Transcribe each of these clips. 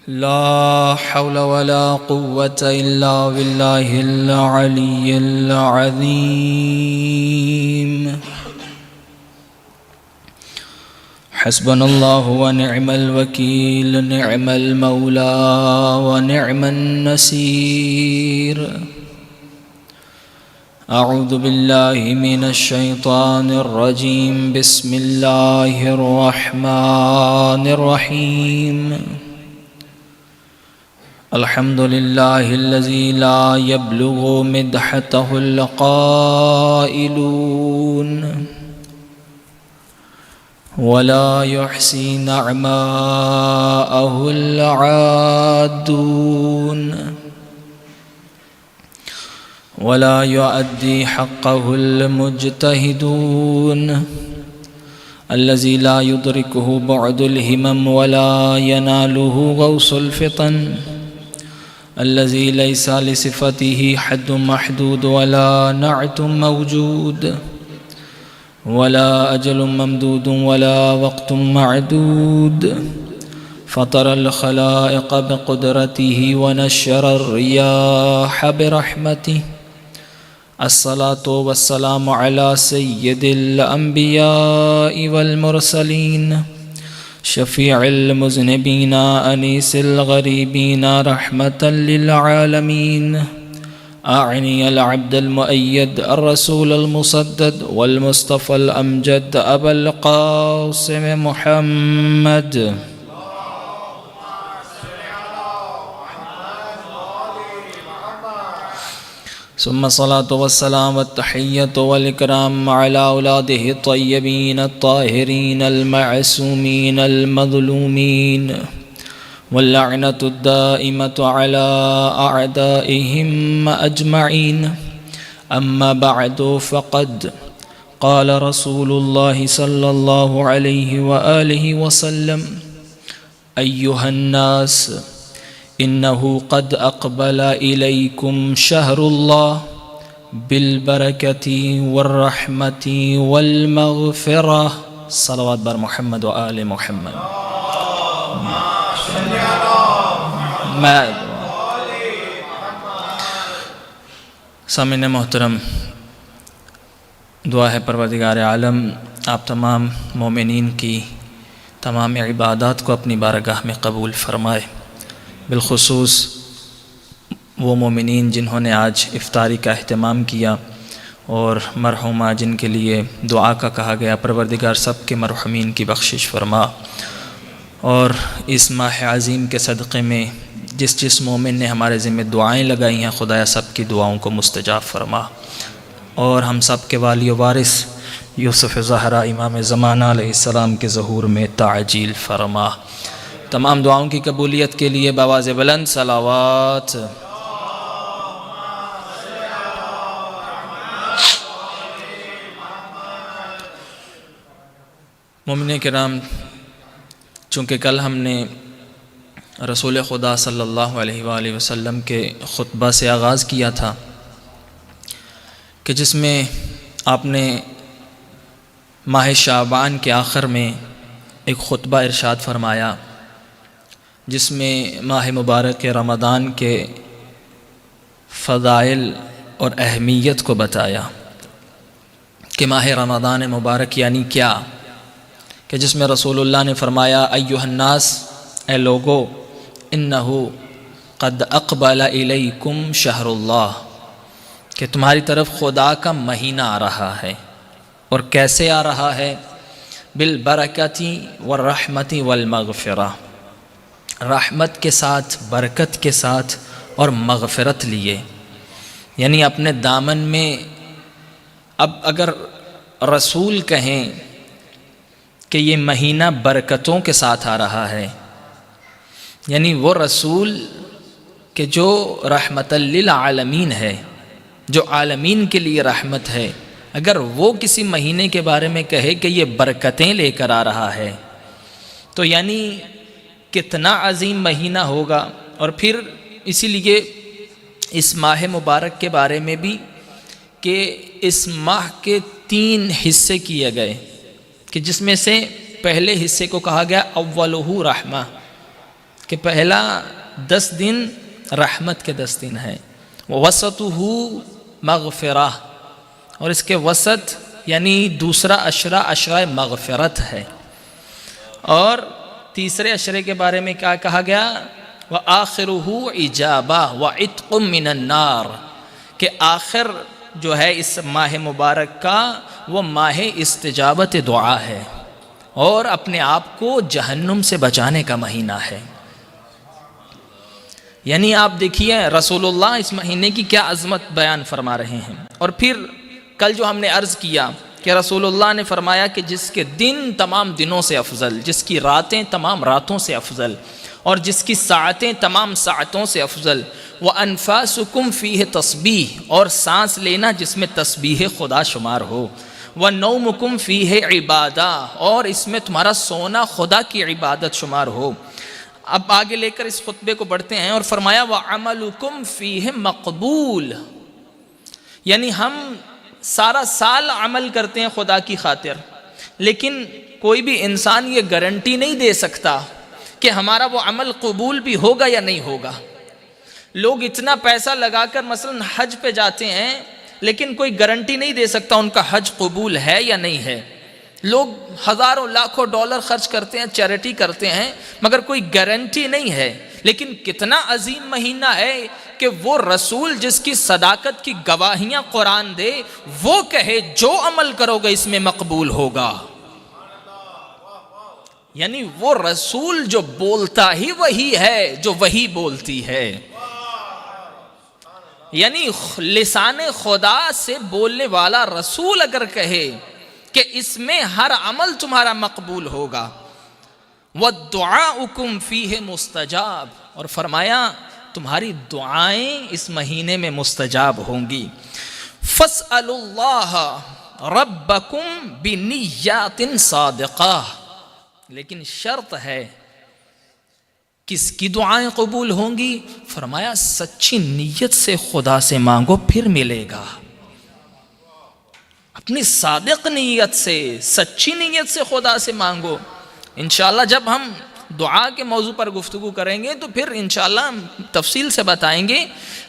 لا حول ولا قوة إلا بالله العلي العظيم. حسبنا الله ونعم الوكيل، نعم المولى ونعم النصير. أعوذ بالله من الشيطان الرجيم. بسم الله الرحمن الرحيم. الحمد لله الذي لا يبلغ مدحته القائلون ولا يحصي نعماءه العادون ولا يؤدي حقه المجتهدون، الذي لا يدركه بعد الهمم ولا يناله غوص الفطن، الذي ليس لصفته حد محدود ولا نعت موجود ولا أجل ممدود ولا وقت معدود، فطر الخلائق بقدرته ونشر الرياح برحمته. الصلاة والسلام على سيد الأنبياء والمرسلين، شفيع المذنبين أنيس الغريبين، رحمة للعالمين. أعني العبد المؤيد الرسول المصدد والمصطفى الأمجد أبا القاسم محمد، ثم الصلاة والسلام والتحية والإكرام على أولاده الطيبين الطاهرين المعصومين المظلومين، واللعنة الدائمة على أعدائهم أجمعين. أما بعد، فقد قال رسول الله صلى الله عليه وآله وسلم: أيها الناس، إنه قد أقبل إليكم شهر الله بالبركة والرحمة والمغفرة. صلوات بر محمد وآل محمد. سامعین محترم، دعا ہے پروردگار عالم آپ تمام مومنین کی تمام عبادات کو اپنی بارگاہ میں قبول فرمائے، بالخصوص وہ مومنین جنہوں نے آج افطاری کا اہتمام کیا اور مرحومہ جن کے لیے دعا کا کہا گیا، پروردگار سب کے مرحومین کی بخشش فرما، اور اس ماہ عظیم کے صدقے میں جس مومن نے ہمارے ذمہ دعائیں لگائی ہیں، خدایا سب کی دعاؤں کو مستجاب فرما، اور ہم سب کے والی و وارث یوسف زہرا امام زمانہ علیہ السلام کے ظہور میں تعجیل فرما۔ تمام دعاؤں کی قبولیت کے لیے بآواز بلند صلوات۔ مومنین کرام، چونکہ کل ہم نے رسول خدا صلی اللہ علیہ وآلہ وسلم کے خطبہ سے آغاز کیا تھا کہ جس میں آپ نے ماہ شعبان کے آخر میں ایک خطبہ ارشاد فرمایا، جس میں ماہ مبارک رمضان کے فضائل اور اہمیت کو بتایا کہ ماہ رمضان مبارک یعنی کیا، کہ جس میں رسول اللہ نے فرمایا: ایھا الناس، اے لوگو، انہ قد اقبل الیکم شہر اللہ، کہ تمہاری طرف خدا کا مہینہ آ رہا ہے، اور کیسے آ رہا ہے؟ بالبرکۃ والرحمۃ والمغفرہ، رحمت کے ساتھ، برکت کے ساتھ اور مغفرت لیے، یعنی اپنے دامن میں اب اگر رسول کہیں کہ یہ مہینہ برکتوں کے ساتھ آ رہا ہے، یعنی وہ رسول کہ جو رحمت للعالمین ہے، جو عالمین کے لیے رحمت ہے، اگر وہ کسی مہینے کے بارے میں کہے کہ یہ برکتیں لے کر آ رہا ہے، تو یعنی کتنا عظیم مہینہ ہوگا۔ اور پھر اسی لیے اس ماہ مبارک کے بارے میں بھی کہ اس ماہ کے 3 حصے کیے گئے، کہ جس میں سے پہلے حصے کو کہا گیا اولہ رحمہ، کہ کہ پہلا 10 دن رحمت کے 10 دن ہیں، وسطہ مغفرہ، اور اس کے وسط یعنی دوسرا عشرہ مغفرت ہے، اور تیسرے عشرے کے بارے میں کیا کہا گیا؟ وآخرہ اجابہ وعتق من النار، کہ آخر جو ہے اس ماہ مبارک کا وہ ماہ استجابت دعا ہے اور اپنے آپ کو جہنم سے بچانے کا مہینہ ہے۔ یعنی آپ دیکھیے رسول اللہ اس مہینے کی کیا عظمت بیان فرما رہے ہیں۔ اور پھر کل جو ہم نے عرض کیا کہ رسول اللہ نے فرمایا کہ جس کے دن تمام دنوں سے افضل، جس کی راتیں تمام راتوں سے افضل، اور جس کی ساعتیں تمام ساعتوں سے افضل، وَأَنفَاسُكُمْ فِيهِ تسبیح، اور سانس لینا جس میں تسبیح خدا شمار ہو، وَنَوْمُكُمْ فِيهِ عِبَادَةٌ، اور اس میں تمہارا سونا خدا کی عبادت شمار ہو۔ اب آگے لے کر اس خطبے کو بڑھتے ہیں اور فرمایا وَعَمَلُكُمْ فِيهِ مَقْبُولٌ، یعنی ہم سارا سال عمل کرتے ہیں خدا کی خاطر، لیکن کوئی بھی انسان یہ گارنٹی نہیں دے سکتا کہ ہمارا وہ عمل قبول بھی ہوگا یا نہیں ہوگا۔ لوگ اتنا پیسہ لگا کر مثلا حج پہ جاتے ہیں، لیکن کوئی گارنٹی نہیں دے سکتا ان کا حج قبول ہے یا نہیں ہے۔ لوگ ہزاروں لاکھوں ڈالر خرچ کرتے ہیں، چیریٹی کرتے ہیں، مگر کوئی گارنٹی نہیں ہے۔ لیکن کتنا عظیم مہینہ ہے کہ وہ رسول جس کی صداقت کی گواہیاں قرآن دے، وہ کہے جو عمل کرو گے اس میں مقبول ہوگا۔ یعنی وہ رسول جو بولتا ہی وہی ہے جو وہی بولتی ہے، یعنی لسان خدا سے بولنے والا رسول اگر کہے کہ اس میں ہر عمل تمہارا مقبول ہوگا، وَدُعَاؤُكُمْ فِيهِ مُسْتَجَاب، اور فرمایا تمہاری دعائیں اس مہینے میں مستجاب ہوں گی۔ فَاسْأَلُوا اللَّهَ رَبَّكُمْ بِنِيَّاتٍ صَادِقَةٍ، لیکن شرط ہے کس کی دعائیں قبول ہوں گی؟ فرمایا سچی نیت سے خدا سے مانگو پھر ملے گا۔ اپنی صادق نیت سے، سچی نیت سے خدا سے مانگو۔ انشاءاللہ جب ہم دعا کے موضوع پر گفتگو کریں گے تو پھر انشاءاللہ تفصیل سے بتائیں گے۔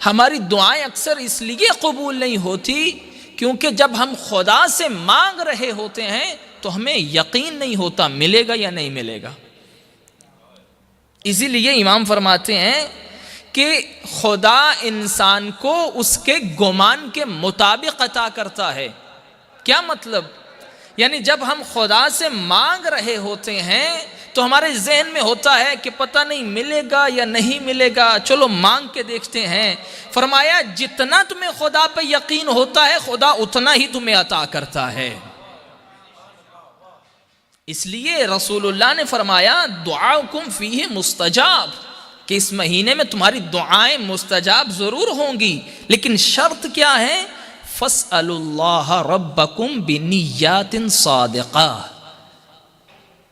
ہماری دعائیں اکثر اس لیے قبول نہیں ہوتی کیونکہ جب ہم خدا سے مانگ رہے ہوتے ہیں تو ہمیں یقین نہیں ہوتا ملے گا یا نہیں ملے گا۔ اسی لیے امام فرماتے ہیں کہ خدا انسان کو اس کے گمان کے مطابق عطا کرتا ہے۔ کیا مطلب؟ یعنی جب ہم خدا سے مانگ رہے ہوتے ہیں تو ہمارے ذہن میں ہوتا ہے کہ پتہ نہیں ملے گا یا نہیں ملے گا، چلو مانگ کے دیکھتے ہیں۔ فرمایا جتنا تمہیں خدا پہ یقین ہوتا ہے خدا اتنا ہی تمہیں عطا کرتا ہے۔ اس لیے رسول اللہ نے فرمایا دعاؤکم فیہ مستجاب، کہ اس مہینے میں تمہاری دعائیں مستجاب ضرور ہوں گی، لیکن شرط کیا ہے؟ فَاسْأَلُوا اللَّهَ رَبَّكُمْ بِنِيَّاتٍ صَادِقَةٍ،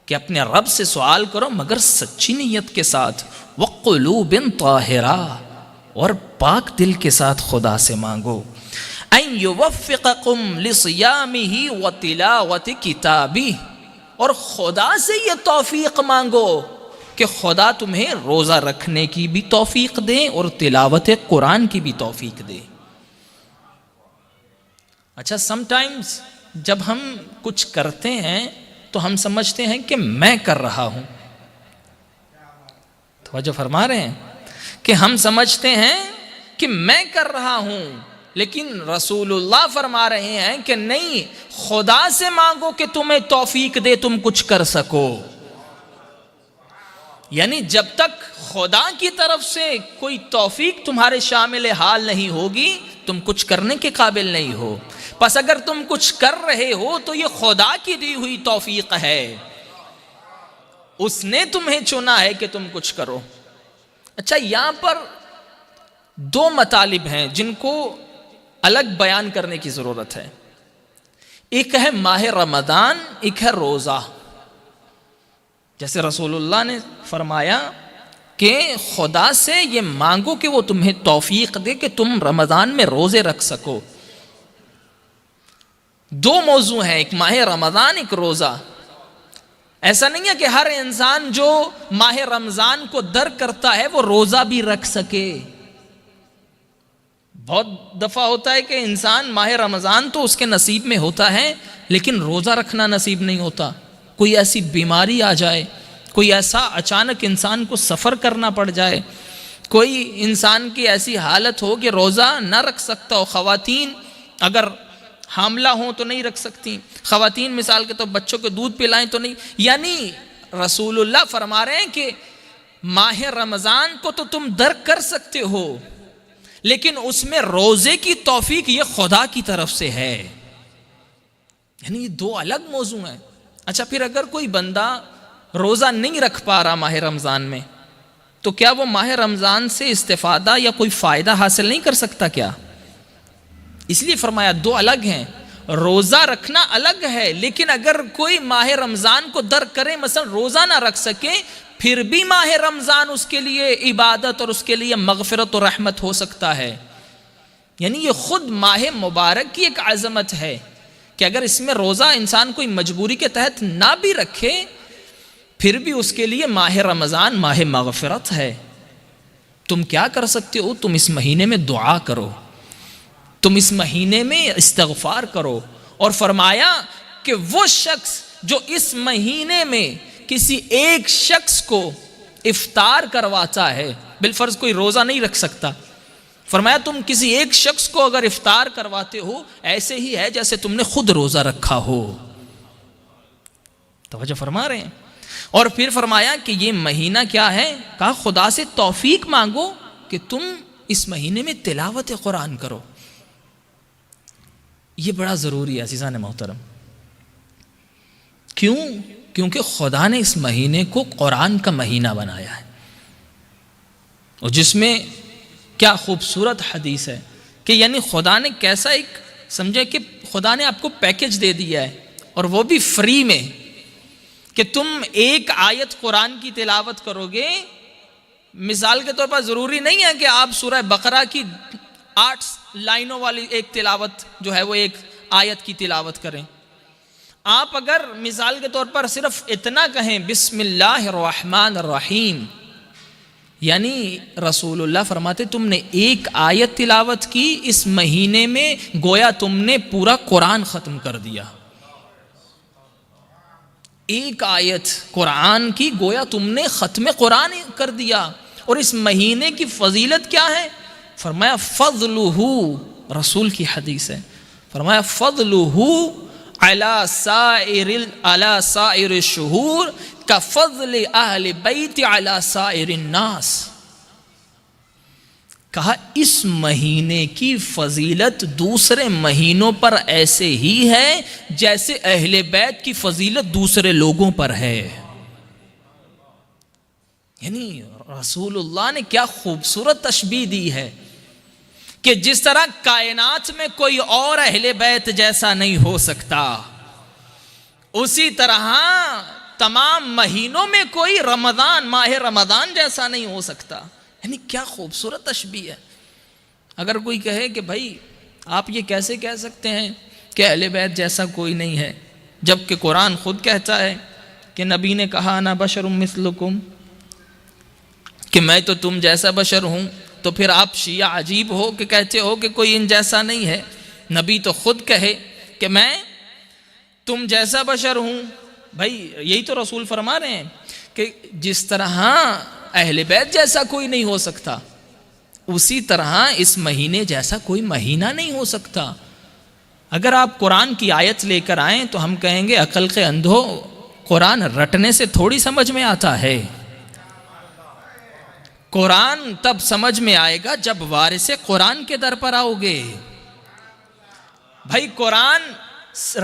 کہ اپنے رب سے سوال کرو مگر سچی نیت کے ساتھ، وَقُلُوبٍ طَاہِرَةٍ، اور پاک دل کے ساتھ خدا سے مانگو، أَن يُوَفِّقَكُمْ لِصِيَامِهِ وَتِلَاوَةِ كِتَابِهِ، اور خدا سے یہ توفیق مانگو کہ خدا تمہیں روزہ رکھنے کی بھی توفیق دے اور تلاوت قرآن کی بھی توفیق دے۔ اچھا سم ٹائمز جب ہم کچھ کرتے ہیں تو ہم سمجھتے ہیں کہ میں کر رہا ہوں، توجہ فرما رہے ہیں کہ ہم سمجھتے ہیں کہ میں کر رہا ہوں، لیکن رسول اللہ فرما رہے ہیں کہ نہیں، خدا سے مانگو کہ تمہیں توفیق دے تم کچھ کر سکو۔ یعنی جب تک خدا کی طرف سے کوئی توفیق تمہارے شامل حال نہیں ہوگی تم کچھ کرنے کے قابل نہیں ہو۔ پس اگر تم کچھ کر رہے ہو تو یہ خدا کی دی ہوئی توفیق ہے، اس نے تمہیں چنا ہے کہ تم کچھ کرو۔ اچھا یہاں پر دو مطالب ہیں جن کو الگ بیان کرنے کی ضرورت ہے، ایک ہے ماہ رمضان، ایک ہے روزہ۔ جیسے رسول اللہ نے فرمایا کہ خدا سے یہ مانگو کہ وہ تمہیں توفیق دے کہ تم رمضان میں روزے رکھ سکو۔ دو موضوع ہیں، ایک ماہ رمضان، ایک روزہ۔ ایسا نہیں ہے کہ ہر انسان جو ماہ رمضان کو درک کرتا ہے وہ روزہ بھی رکھ سکے. بہت دفعہ ہوتا ہے کہ انسان ماہ رمضان تو اس کے نصیب میں ہوتا ہے لیکن روزہ رکھنا نصیب نہیں ہوتا. کوئی ایسی بیماری آ جائے, کوئی ایسا اچانک انسان کو سفر کرنا پڑ جائے, کوئی انسان کی ایسی حالت ہو کہ روزہ نہ رکھ سکتا ہو. خواتین اگر حاملہ ہوں تو نہیں رکھ سکتی, خواتین مثال کے تو بچوں کو دودھ پلائیں تو نہیں. یعنی رسول اللہ فرما رہے ہیں کہ ماہ رمضان کو تو تم درک کر سکتے ہو لیکن اس میں روزے کی توفیق یہ خدا کی طرف سے ہے. یعنی یہ دو الگ موضوع ہیں. اچھا پھر اگر کوئی بندہ روزہ نہیں رکھ پا رہا ماہ رمضان میں تو کیا وہ ماہ رمضان سے استفادہ یا کوئی فائدہ حاصل نہیں کر سکتا کیا؟ اس لیے فرمایا دو الگ ہیں. روزہ رکھنا الگ ہے لیکن اگر کوئی ماہ رمضان کو درک کرے, مثلا روزہ نہ رکھ سکے, پھر بھی ماہ رمضان اس کے لیے عبادت اور اس کے لیے مغفرت و رحمت ہو سکتا ہے. یعنی یہ خود ماہ مبارک کی ایک عظمت ہے کہ اگر اس میں روزہ انسان کوئی مجبوری کے تحت نہ بھی رکھے پھر بھی اس کے لیے ماہ رمضان ماہ مغفرت ہے. تم کیا کر سکتے ہو؟ تم اس مہینے میں دعا کرو, تم اس مہینے میں استغفار کرو. اور فرمایا کہ وہ شخص جو اس مہینے میں کسی ایک شخص کو افطار کرواتا ہے, بالفرض کوئی روزہ نہیں رکھ سکتا, فرمایا تم کسی ایک شخص کو اگر افطار کرواتے ہو ایسے ہی ہے جیسے تم نے خود روزہ رکھا ہو. توجہ فرما رہے ہیں. اور پھر فرمایا کہ یہ مہینہ کیا ہے؟ کہا خدا سے توفیق مانگو کہ تم اس مہینے میں تلاوت قرآن کرو. یہ بڑا ضروری ہے عزیزان محترم. کیوں؟ کیونکہ خدا نے اس مہینے کو قرآن کا مہینہ بنایا ہے, اور جس میں کیا خوبصورت حدیث ہے کہ یعنی خدا نے کیسا ایک سمجھے کہ خدا نے آپ کو پیکج دے دیا ہے اور وہ بھی فری میں کہ تم ایک آیت قرآن کی تلاوت کرو گے. مثال کے طور پر ضروری نہیں ہے کہ آپ سورہ بقرہ کی 8 لائنوں والی ایک تلاوت جو ہے وہ ایک آیت کی تلاوت کریں. آپ اگر مثال کے طور پر صرف اتنا کہیں بسم اللہ الرحمن الرحیم, یعنی رسول اللہ فرماتے تم نے ایک آیت تلاوت کی اس مہینے میں گویا تم نے پورا قرآن ختم کر دیا. ایک آیت قرآن کی گویا تم نے ختم قرآن کر دیا. اور اس مہینے کی فضیلت کیا ہے؟ فرمایا فضلہ, رسول کی حدیث ہے, فرمایا فضلہ علی سائر الشہور کفضل اہل بیت علی سائر الناس. کہا اس مہینے کی فضیلت دوسرے مہینوں پر ایسے ہی ہے جیسے اہل بیت کی فضیلت دوسرے لوگوں پر ہے. یعنی رسول اللہ نے کیا خوبصورت تشبیہ دی ہے کہ جس طرح کائنات میں کوئی اور اہل بیت جیسا نہیں ہو سکتا, اسی طرح تمام مہینوں میں کوئی ماہ رمضان جیسا نہیں ہو سکتا. یعنی کیا خوبصورت تشبیہ ہے. اگر کوئی کہے کہ بھائی آپ یہ کیسے کہہ سکتے ہیں کہ اہل بیت جیسا کوئی نہیں ہے, جبکہ قرآن خود کہتا ہے کہ نبی نے کہا انا بشر مثلکم, کہ میں تو تم جیسا بشر ہوں, تو پھر آپ شیعہ عجیب ہو کہ کہتے ہو کہ کوئی ان جیسا نہیں ہے. نبی تو خود کہے کہ میں تم جیسا بشر ہوں. بھائی یہی تو رسول فرما رہے ہیں کہ جس طرح اہل بیت جیسا کوئی نہیں ہو سکتا, اسی طرح اس مہینے جیسا کوئی مہینہ نہیں ہو سکتا. اگر آپ قرآن کی آیت لے کر آئیں تو ہم کہیں گے عقل کے اندھو, قرآن رٹنے سے تھوڑی سمجھ میں آتا ہے. قرآن تب سمجھ میں آئے گا جب وارث قرآن کے در پر آؤ گے. بھائی قرآن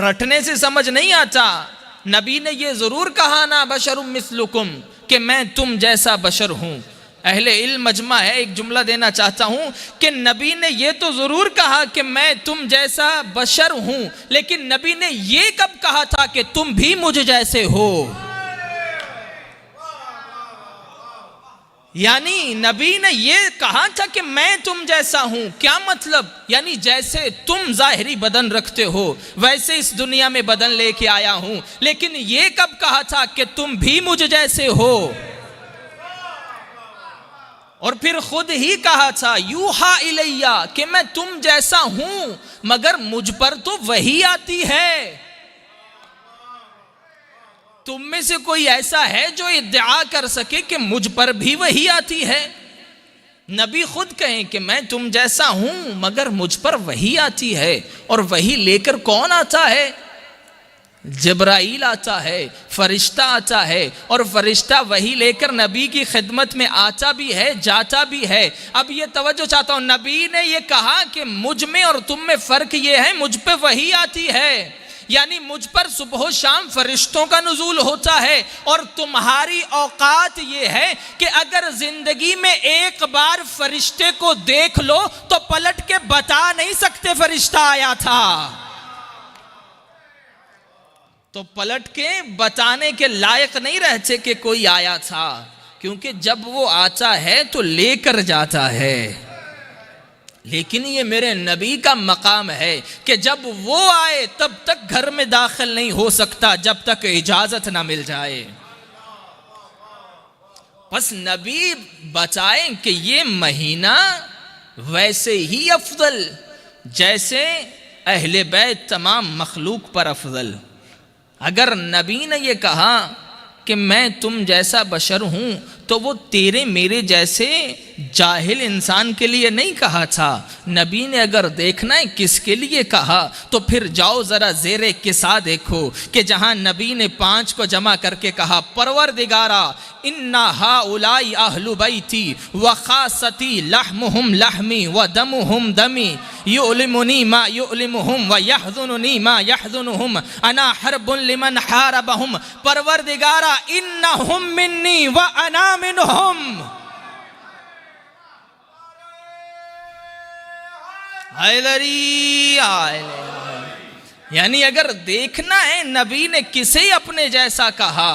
رٹنے سے سمجھ نہیں آتا. نبی نے یہ ضرور کہا نا بشر مثلکم, کہ میں تم جیسا بشر ہوں. اہل علم مجمع ہے, ایک جملہ دینا چاہتا ہوں کہ نبی نے یہ تو ضرور کہا کہ میں تم جیسا بشر ہوں, لیکن نبی نے یہ کب کہا تھا کہ تم بھی مجھ جیسے ہو. یعنی نبی نے یہ کہا تھا کہ میں تم جیسا ہوں. کیا مطلب؟ یعنی جیسے تم ظاہری بدن رکھتے ہو ویسے اس دنیا میں بدن لے کے آیا ہوں. لیکن یہ کب کہا تھا کہ تم بھی مجھ جیسے ہو؟ اور پھر خود ہی کہا تھا یوحا الیہ کہ میں تم جیسا ہوں مگر مجھ پر تو وحی آتی ہے. تم میں سے کوئی ایسا ہے جو ادعا کر سکے کہ مجھ پر بھی وحی آتی ہے؟ نبی خود کہیں کہ میں تم جیسا ہوں مگر مجھ پر وحی آتی ہے. اور وحی لے کر کون آتا ہے؟ جبرائیل آتا ہے، فرشتہ آتا ہے. اور فرشتہ وحی لے کر نبی کی خدمت میں آتا بھی ہے، جاتا بھی ہے. اب یہ توجہ چاہتا ہوں، نبی نے یہ کہا کہ مجھ میں اور تم میں فرق یہ ہے مجھ پہ وحی آتی ہے. یعنی مجھ پر صبح و شام فرشتوں کا نزول ہوتا ہے. اور تمہاری اوقات یہ ہے کہ اگر زندگی میں ایک بار فرشتے کو دیکھ لو تو پلٹ کے بتا نہیں سکتے فرشتہ آیا تھا. تو پلٹ کے بتانے کے لائق نہیں رہتے کہ کوئی آیا تھا، کیونکہ جب وہ آتا ہے تو لے کر جاتا ہے. لیکن یہ میرے نبی کا مقام ہے کہ جب وہ آئے تب تک گھر میں داخل نہیں ہو سکتا جب تک اجازت نہ مل جائے. بس نبی بتائیں کہ یہ مہینہ ویسے ہی افضل جیسے اہل بیت تمام مخلوق پر افضل. اگر نبی نے یہ کہا کہ میں تم جیسا بشر ہوں تو وہ تیرے میرے جیسے جاہل انسان کے لیے نہیں کہا تھا. نبی نے اگر دیکھنا ہے کس کے لیے کہا تو پھر جاؤ ذرا زیر قصہ دیکھو کہ جہاں نبی نے 5 کو جمع کر کے کہا پروردگارا انا ہؤلاء اہل بیتی وخاصتی لحمہم لحمی ودمہم دمی یؤلمنی ما یؤلمہم ویحزننی ما یحزنہم انا حرب لمن حاربہم پروردگارا انہم منی وانا منہم. یعنی اگر دیکھنا ہے نبی نے کسے اپنے جیسا کہا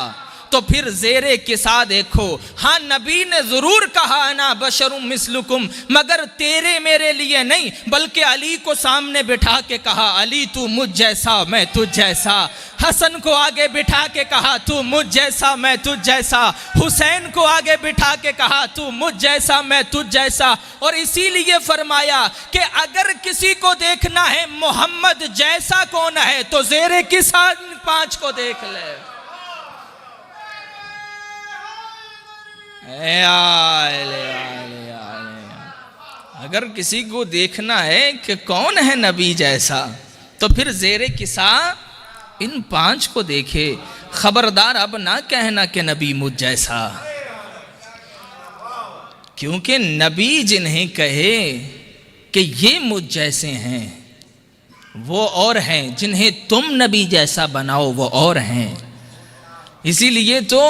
تو پھر زیر قصہ دیکھو. ہاں نبی نے ضرور کہا انا بشر مثلکم مگر تیرے میرے لیے نہیں، بلکہ علی کو سامنے بٹھا کے کہا علی تو مجھ جیسا میں تجھ جیسا. حسن کو آگے بٹھا کے کہا تو مجھ جیسا میں تجھ جیسا. حسین کو آگے بٹھا کے کہا تو مجھ جیسا میں تجھ جیسا. اور اسی لیے فرمایا کہ اگر کسی کو دیکھنا ہے محمد جیسا کون ہے تو زیر قصہ 5 کو دیکھ لے. اگر کسی کو دیکھنا ہے کہ کون ہے نبی جیسا تو پھر زیر قصہ ان 5 کو دیکھے. خبردار اب نہ کہنا کہ نبی مجھ جیسا، کیونکہ نبی جنہیں کہے کہ یہ مجھ جیسے ہیں وہ اور ہیں، جنہیں تم نبی جیسا بناؤ وہ اور ہیں. اسی لیے تو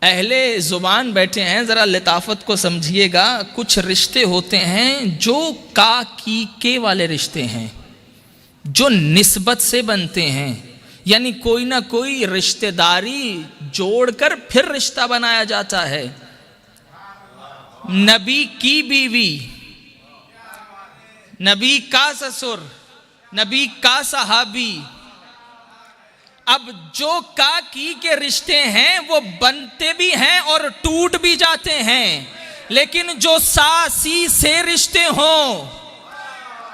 اہل زبان بیٹھے ہیں، ذرا لطافت کو سمجھیے گا. کچھ رشتے ہوتے ہیں جو کا کی کے والے رشتے ہیں جو نسبت سے بنتے ہیں. یعنی کوئی نہ کوئی رشتہ داری جوڑ کر پھر رشتہ بنایا جاتا ہے. نبی کی بیوی، نبی کا سسر، نبی کا صحابی. اب جو کا کی کے رشتے ہیں وہ بنتے بھی ہیں اور ٹوٹ بھی جاتے ہیں، لیکن جو سا سی سے رشتے ہوں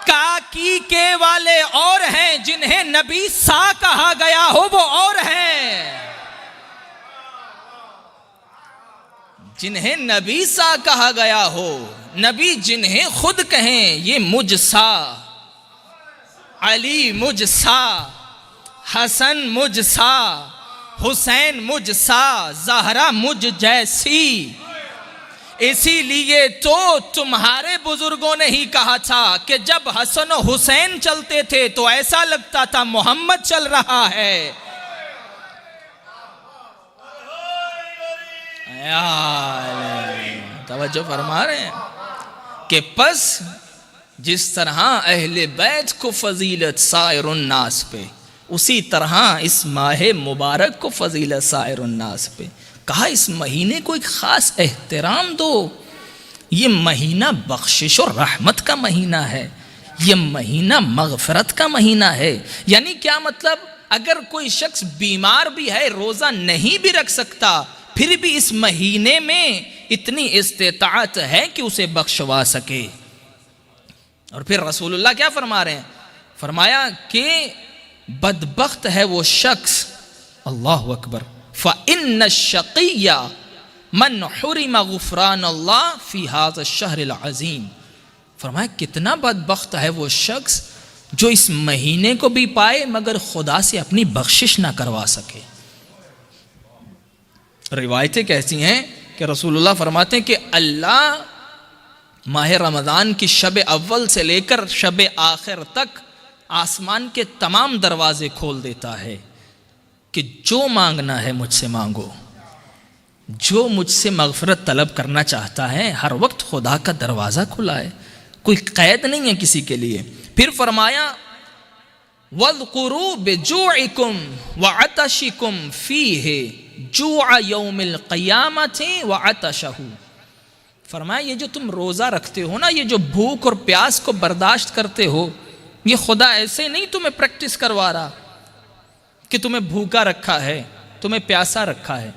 کا کی کے والے اور ہیں، جنہیں نبی سا کہا گیا ہو وہ اور ہیں. جنہیں نبی سا کہا گیا ہو، نبی جنہیں خود کہیں یہ مجھ سا، علی مجھ سا، حسن مجھ سا، حسین مجھ سا، زہرا مجھ جیسی. اسی لیے تو تمہارے بزرگوں نے ہی کہا تھا کہ جب حسن و حسین چلتے تھے تو ایسا لگتا تھا محمد چل رہا ہے. توجہ فرما رہے ہیں کہ پس جس طرح اہل بیت کو فضیلت سائر الناس پہ، اسی طرح اس ماہ مبارک کو فضیلت سائر الناس پہ. کہا اس مہینے کو ایک خاص احترام دو، یہ مہینہ بخشش اور رحمت کا مہینہ ہے، یہ مہینہ مغفرت کا مہینہ ہے۔ یعنی کیا مطلب؟ اگر کوئی شخص بیمار بھی ہے، روزہ نہیں بھی رکھ سکتا، پھر بھی اس مہینے میں اتنی استطاعت ہے کہ اسے بخشوا سکے۔ اور پھر رسول اللہ کیا فرما رہے ہیں؟ فرمایا کہ بدبخت ہے وہ شخص، اللہ اکبر، فَإِنَّ الشَّقِيَّ مَنْ حُرِمَ غُفْرَانَ اللَّهِ فِي هَذَا الشَّهْرِ الْعَظِيمِ۔ فرمایا کتنا بدبخت ہے وہ شخص جو اس مہینے کو بھی پائے مگر خدا سے اپنی بخشش نہ کروا سکے۔ روایتیں کہتی ہیں کہ رسول اللہ فرماتے ہیں کہ اللہ ماہ رمضان کی شب اول سے لے کر شب آخر تک آسمان کے تمام دروازے کھول دیتا ہے کہ جو مانگنا ہے مجھ سے مانگو، جو مجھ سے مغفرت طلب کرنا چاہتا ہے ہر وقت خدا کا دروازہ کھلا ہے، کوئی قید نہیں ہے کسی کے لیے۔ پھر فرمایا وَاذْكُرُوا بِجُوعِكُمْ وَعَطَشِكُمْ فِيهِ جُوعَ يَوْمِ الْقِيَامَةِ وَعَطَشَهُ۔ فرمایا یہ جو تم روزہ رکھتے ہو نا، یہ جو بھوک اور پیاس کو برداشت کرتے ہو، یہ خدا ایسے نہیں تمہیں پریکٹس کروا رہا کہ تمہیں بھوکا رکھا ہے، تمہیں پیاسا رکھا ہے۔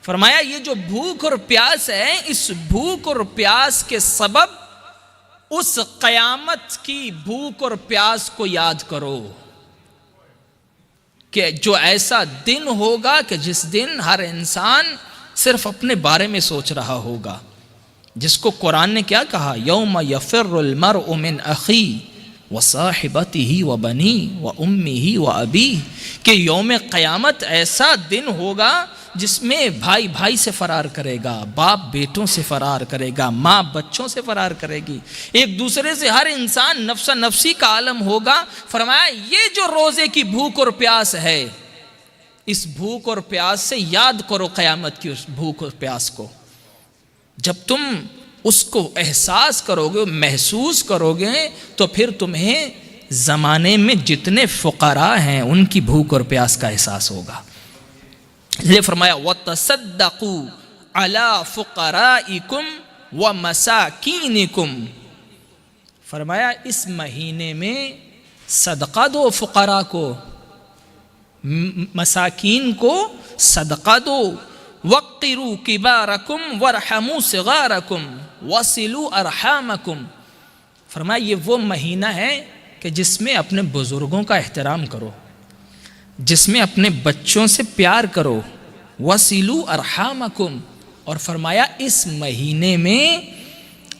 فرمایا یہ جو بھوک اور پیاس ہے، اس بھوک اور پیاس کے سبب اس قیامت کی بھوک اور پیاس کو یاد کرو کہ جو ایسا دن ہوگا کہ جس دن ہر انسان صرف اپنے بارے میں سوچ رہا ہوگا، جس کو قرآن نے کیا کہا؟ یوم یفر المرء من اخی وصاحبتہ وبنیہ وامہ وابیہ، کہ یوم قیامت ایسا دن ہوگا جس میں بھائی بھائی سے فرار کرے گا، باپ بیٹوں سے فرار کرے گا، ماں بچوں سے فرار کرے گی، ایک دوسرے سے ہر انسان نفسا نفسی کا عالم ہوگا۔ فرمایا یہ جو روزے کی بھوک اور پیاس ہے، اس بھوک اور پیاس سے یاد کرو قیامت کی اس بھوک اور پیاس کو۔ جب تم اس کو احساس کرو گے، محسوس کرو گے، تو پھر تمہیں زمانے میں جتنے فقراء ہیں ان کی بھوک اور پیاس کا احساس ہوگا۔ یہ فرمایا وَتَصَدَّقُوا عَلَىٰ فُقَرَائِكُمْ وَمَسَاكِينِكُمْ۔ فرمایا اس مہینے میں صدقہ دو فقراء کو، مساکین کو صدقہ دو، وَقِّرُوا كِبَارَكُمْ وَارْحَمُوا صِغَارَكُمْ وَصِلُوا أَرْحَامَكُمْ۔ فرمایا یہ وہ مہینہ ہے کہ جس میں اپنے بزرگوں کا احترام کرو، جس میں اپنے بچوں سے پیار کرو، وَصِلُوا أَرْحَامَكُمْ، اور فرمایا اس مہینے میں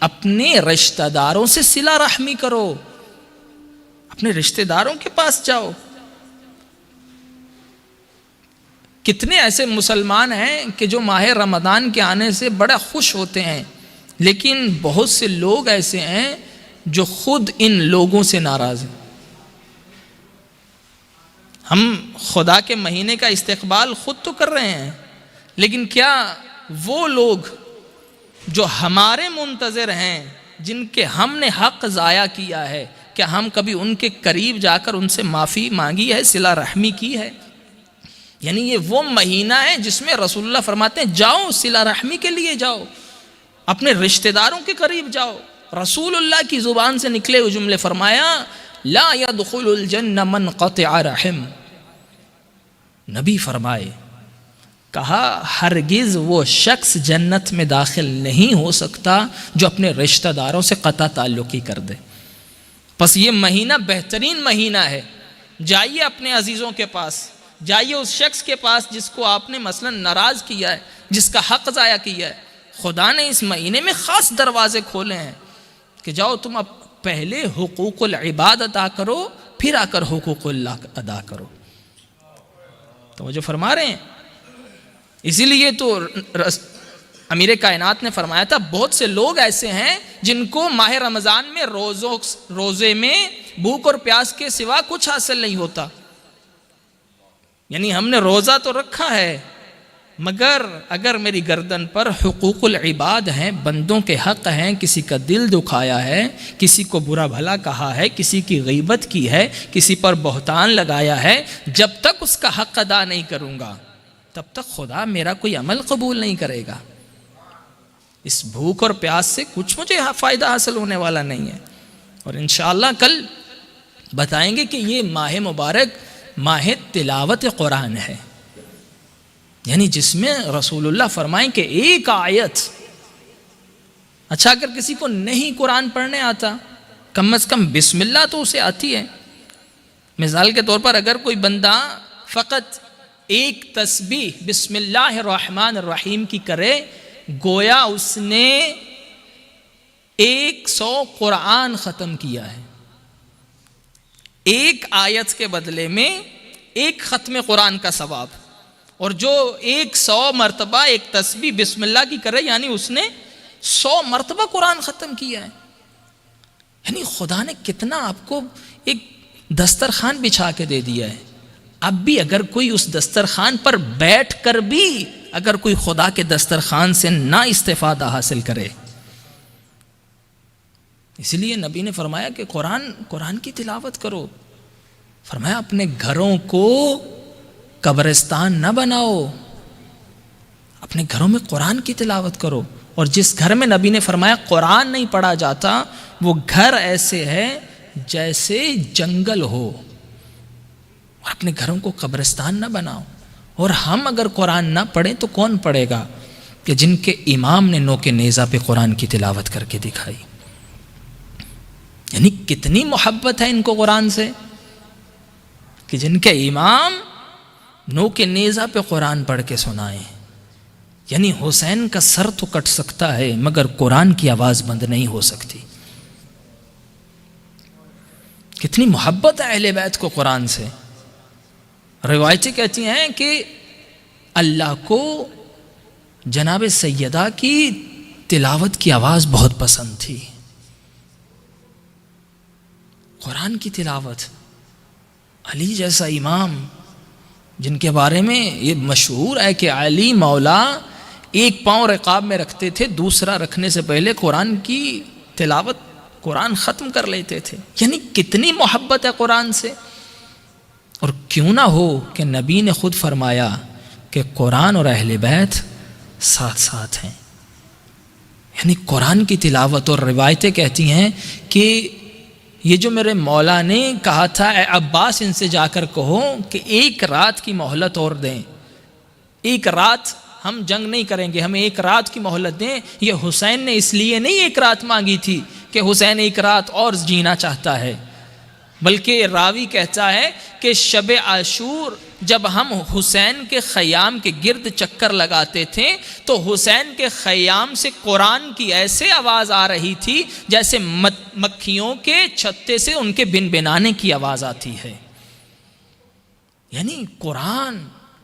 اپنے رشتہ داروں سے صلہ رحمی کرو، اپنے رشتہ داروں کے پاس جاؤ۔ کتنے ایسے مسلمان ہیں کہ جو ماہ رمضان کے آنے سے بڑا خوش ہوتے ہیں، لیکن بہت سے لوگ ایسے ہیں جو خود ان لوگوں سے ناراض ہیں۔ ہم خدا کے مہینے کا استقبال خود تو کر رہے ہیں، لیکن کیا وہ لوگ جو ہمارے منتظر ہیں، جن کے ہم نے حق ضائع کیا ہے، کیا ہم کبھی ان کے قریب جا کر ان سے معافی مانگی ہے، صلہ رحمی کی ہے؟ یعنی یہ وہ مہینہ ہے جس میں رسول اللہ فرماتے ہیں جاؤ صلہ رحمی کے لیے جاؤ، اپنے رشتہ داروں کے قریب جاؤ۔ رسول اللہ کی زبان سے نکلے ہوئے جملے، فرمایا لا يدخل الجنہ من قطع رحم۔ نبی فرمائے، کہا ہرگز وہ شخص جنت میں داخل نہیں ہو سکتا جو اپنے رشتہ داروں سے قطع تعلقی کر دے۔ پس یہ مہینہ بہترین مہینہ ہے، جائیے اپنے عزیزوں کے پاس، جائیے اس شخص کے پاس جس کو آپ نے مثلا ناراض کیا ہے، جس کا حق ضائع کیا ہے۔ خدا نے اس مہینے میں خاص دروازے کھولے ہیں کہ جاؤ تم اب پہلے حقوق العباد ادا کرو، پھر آ کر حقوق اللہ ادا کرو۔ توجہ فرما رہے ہیں؟ اسی لیے تو امیر کائنات نے فرمایا تھا بہت سے لوگ ایسے ہیں جن کو ماہ رمضان میں روزے میں بھوک اور پیاس کے سوا کچھ حاصل نہیں ہوتا۔ یعنی ہم نے روزہ تو رکھا ہے، مگر اگر میری گردن پر حقوق العباد ہیں، بندوں کے حق ہیں، کسی کا دل دکھایا ہے، کسی کو برا بھلا کہا ہے، کسی کی غیبت کی ہے، کسی پر بہتان لگایا ہے، جب تک اس کا حق ادا نہیں کروں گا تب تک خدا میرا کوئی عمل قبول نہیں کرے گا. اس بھوک اور پیاس سے کچھ مجھے فائدہ حاصل ہونے والا نہیں ہے. اور انشاءاللہ کل بتائیں گے کہ یہ ماہ مبارک ماہ تلاوت قرآن ہے، یعنی جس میں رسول اللہ فرمائیں کہ ایک آیت، اچھا اگر کسی کو نہیں قرآن پڑھنے آتا، کم از کم بسم اللہ تو اسے آتی ہے. مثال کے طور پر اگر کوئی بندہ فقط ایک تسبیح بسم اللہ الرحمن الرحیم کی کرے، گویا اس نے 100 قرآن ختم کیا ہے. ایک آیت کے بدلے میں ایک ختم قرآن کا ثواب. اور جو 100 مرتبہ ایک تسبیح بسم اللہ کی کرے، یعنی اس نے 100 مرتبہ قرآن ختم کیا ہے. یعنی خدا نے کتنا آپ کو ایک دسترخوان بچھا کے دے دیا ہے. اب بھی اگر کوئی اس دسترخوان پر بیٹھ کر بھی اگر کوئی خدا کے دسترخوان سے نہ استفادہ حاصل کرے، اس لیے نبی نے فرمایا کہ قرآن کی تلاوت کرو. فرمایا اپنے گھروں کو قبرستان نہ بناؤ، اپنے گھروں میں قرآن کی تلاوت کرو. اور جس گھر میں نبی نے فرمایا قرآن نہیں پڑھا جاتا، وہ گھر ایسے ہے جیسے جنگل ہو. اور اپنے گھروں کو قبرستان نہ بناؤ. اور ہم اگر قرآن نہ پڑھیں تو کون پڑھے گا؟ کہ جن کے امام نے نوک نیزہ پہ قرآن کی تلاوت کر کے دکھائی. یعنی کتنی محبت ہے ان کو قرآن سے کہ جن کے امام نوک نیزہ پہ قرآن پڑھ کے سنائیں. یعنی حسین کا سر تو کٹ سکتا ہے مگر قرآن کی آواز بند نہیں ہو سکتی. کتنی محبت ہے اہل بیت کو قرآن سے. روایتیں کہتی ہیں کہ اللہ کو جناب سیدہ کی تلاوت کی آواز بہت پسند تھی. قرآن کی تلاوت. علی جیسا امام جن کے بارے میں یہ مشہور ہے کہ علی مولا ایک پاؤں رقاب میں رکھتے تھے، دوسرا رکھنے سے پہلے قرآن کی تلاوت قرآن ختم کر لیتے تھے. یعنی کتنی محبت ہے قرآن سے. اور کیوں نہ ہو کہ نبی نے خود فرمایا کہ قرآن اور اہل بیت ساتھ ساتھ ہیں. یعنی قرآن کی تلاوت. اور روایتیں کہتی ہیں کہ یہ جو میرے مولا نے کہا تھا اے عباس ان سے جا کر کہو کہ ایک رات کی مہلت اور دیں، ایک رات ہم جنگ نہیں کریں گے، ہمیں ایک رات کی مہلت دیں. یہ حسین نے اس لیے نہیں ایک رات مانگی تھی کہ حسین ایک رات اور جینا چاہتا ہے، بلکہ راوی کہتا ہے کہ شب عاشور جب ہم حسین کے خیام کے گرد چکر لگاتے تھے تو حسین کے خیام سے قرآن کی ایسے آواز آ رہی تھی جیسے مکھیوں کے چھتے سے ان کے بن بنانے کی آواز آتی ہے. یعنی قرآن،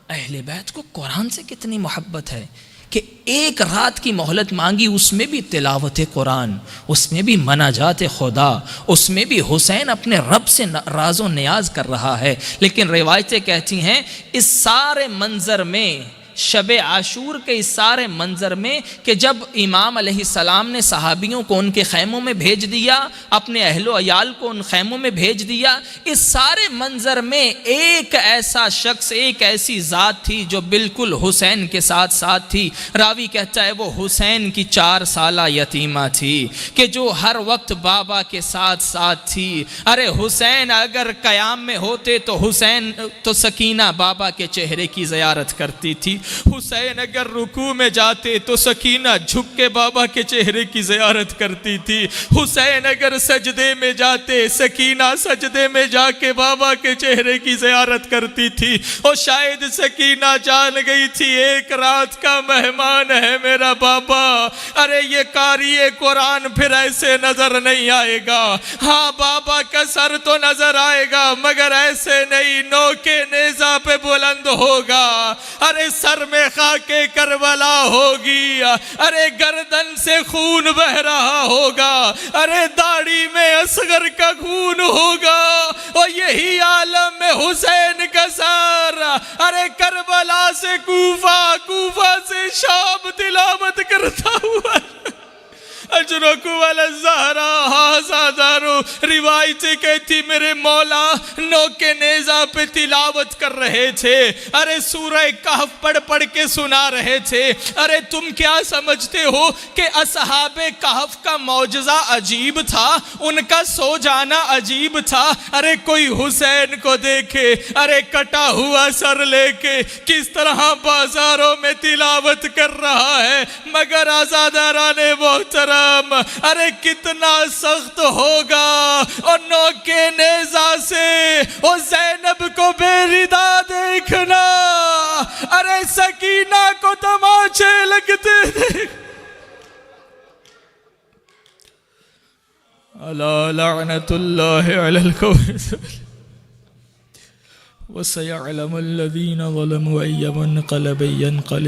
اہل بیت کو قرآن سے کتنی محبت ہے کہ ایک رات کی مہلت مانگی، اس میں بھی تلاوت قرآن، اس میں بھی مناجات خدا، اس میں بھی حسین اپنے رب سے راز و نیاز کر رہا ہے. لیکن روایتیں کہتی ہیں اس سارے منظر میں، شب عاشور کے اس سارے منظر میں کہ جب امام علیہ السلام نے صحابیوں کو ان کے خیموں میں بھیج دیا، اپنے اہل و عیال کو ان خیموں میں بھیج دیا، اس سارے منظر میں ایک ایسا شخص، ایک ایسی ذات تھی جو بالکل حسین کے ساتھ ساتھ تھی. راوی کہتا ہے وہ حسین کی 4 سالہ یتیمہ تھی کہ جو ہر وقت بابا کے ساتھ ساتھ تھی. ارے حسین اگر قیام میں ہوتے تو سکینہ بابا کے چہرے کی زیارت کرتی تھی. حسین اگر رکوع میں جاتے تو سکینہ جھک کے بابا کے چہرے کی زیارت کرتی تھی. حسین اگر سجدے میں جاتے، سکینہ سجدے میں جا کے بابا کے چہرے کی زیارت کرتی تھی. اور شاید سکینہ جان گئی تھی ایک رات کا مہمان ہے میرا بابا. ارے یہ قاری قرآن پھر ایسے نظر نہیں آئے گا. ہاں بابا کا سر تو نظر آئے گا مگر ایسے نہیں، نوک نیزہ پہ بلند ہوگا. ارے سر میں خاک کربلا ہوگی، ارے گردن سے خون بہ رہا ہوگا، ارے داڑھی میں اصغر کا خون ہوگا. اور یہی عالم میں حسین کا سر ارے کربلا سے کوفہ، کوفہ سے شام تلاوت کرتا ہوا. اجرک والا الزہرا ہاذا دارو، روایتیں کہتی میرے مولا نوکے نیزہ پہ تلاوت کر رہے تھے، ارے سورہ کہف پڑھ پڑھ کے سنا رہے تھے۔ ارے تم کیا سمجھتے ہو کہ اصحاب کہف کا معجزہ عجیب تھا، ان کا سو جانا عجیب تھا؟ ارے کوئی حسین کو دیکھے، ارے کٹا ہوا سر لے کے کس طرح بازاروں میں تلاوت کر رہا ہے، مگر آزاداران محترم ارے کتنا سخت ہوگا اور نوکے نیزہ سے اور زینب کو بے ردا دیکھنا، ارے سکینہ کو تماچے لگتے دیکھ۔ الا لعنت اللہ علی القوم وسيعلم الذين ظلموا أي منقلب ينقلب